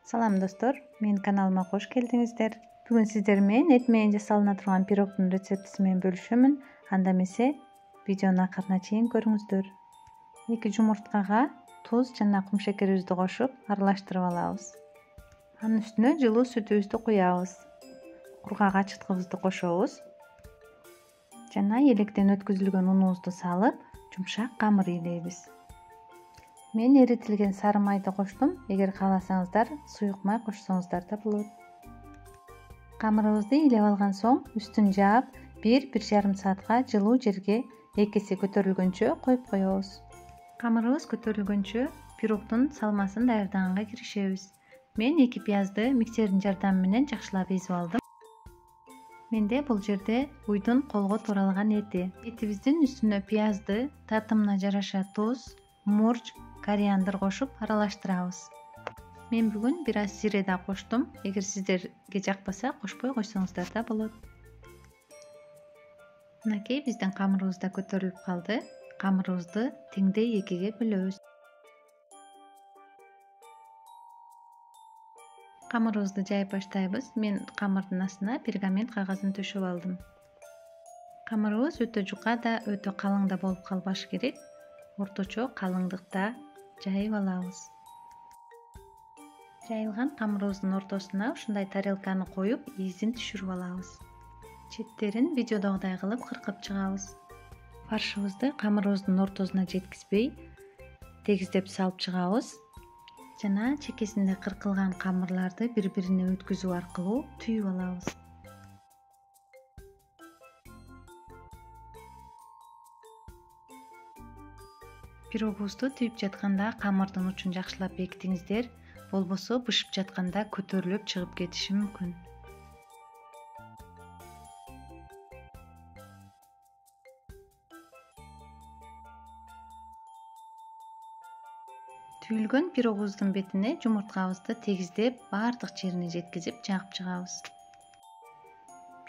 Салам достор, менин каналыма кош келдиңиздер. Бүгүн сиздер менен эт менен жасалына турган пирогдун рецептиси менен бөлүшөмүн. Анда эмесе видеону акырына чейин көрүңүздөр. 2 жумурткага туз жана кум шекерибизди кошуп аралаштырып алабыз. Анын үстүнө жылуу сүтүбүздү куябыз. Кургак ачыткыбызды кошобуз. Жана электен өткүзүлгөн унубузду салып, жумшак камыр ээлейбиз. Мен эритилген сары майды коштум. Эгер кааласаңыздар, суюк май кошсоңуздар да болот. Камырыбызды ээлеп алган соң, үстүн жаап, 1-1,5 саатка жылуу жерге экиси көтөрүлгөнчө коюп коебуз. Камырыбыз көтөрүлгөнчө пирогдун салмасын даярдаганга киришебиз. Мен 2 пиязды миксердин жардамы менен жакшылап эзип алдым. Менде бул жерде уйдун колго тууралган эти. Этибиздин үстүнө пиязды татымына жараша туз, мурч, кориандр кошуп аралаштырабыз. Мен бүгүн бир аз зире да коштум. Эгер сиздерге жакпаса, кошпой койсоңуздар да болот. Мынакей биздин камырыбыз да көтөрүлүп калды. Камырыбызды теңдей экиге бөлөбүз. Камырыбызды жайып баштайбыз. Мен камырдын астына пергамент кагазын төшөп алдым. Камырыбыз өтө жука да, өтө калың да болуп калбашы керек. Орточо калыңдыкта жайып алабыз. Жайылган камырыбыздын ортосуна ушундай тарелканы коюп, изин түшүрүп алабыз. Четтерин видеодогудай кылып кыркып чыгабыз. Фаршыбызды камырыбыздын ортосуна жеткизбей, тегиздеп салып чыгабыз. Жана чекесинде кыркылган камырларды бири-бирине өткүзүү аркылуу түйүп алабыз. Пирогубузду түйүп жатканда камырдын учун жакшылап бекитиңиздер, болбосо бышып жатканда көтөрүлүп чыгып кетиши мүмкүн. Түйүлгөн пирогубуздун бетине жумурткабызды тегиздеп, баардык жерине жеткизип жагып чыгабыз.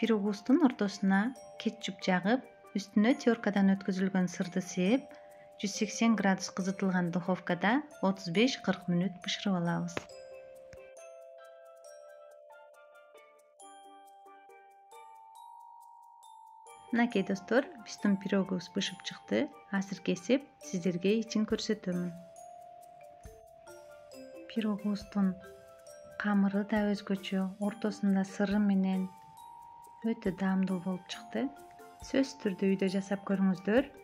Пирогубуздун ортосуна кетчуп жагып, үстүнө теркадан өткөзүлгөн сырды сээп, 180 градус кызытылган духовкада 35-40 мүнөт бышырып алабыз. Мынакей достор, биздин пирогубуз бышып чыкты. Азыр кесип, сиздерге ичин көрсөтөмүн. Пирогубуздун камыры да өзгөчө, ортосунда сыры менен өтө даамдуу болуп чыкты. Сөзсүз түрдө үйдө жасап көрүңүздөр.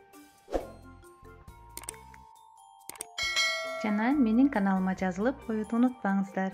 Жана менин каналыма жазылып коюуду унутпаңыздар.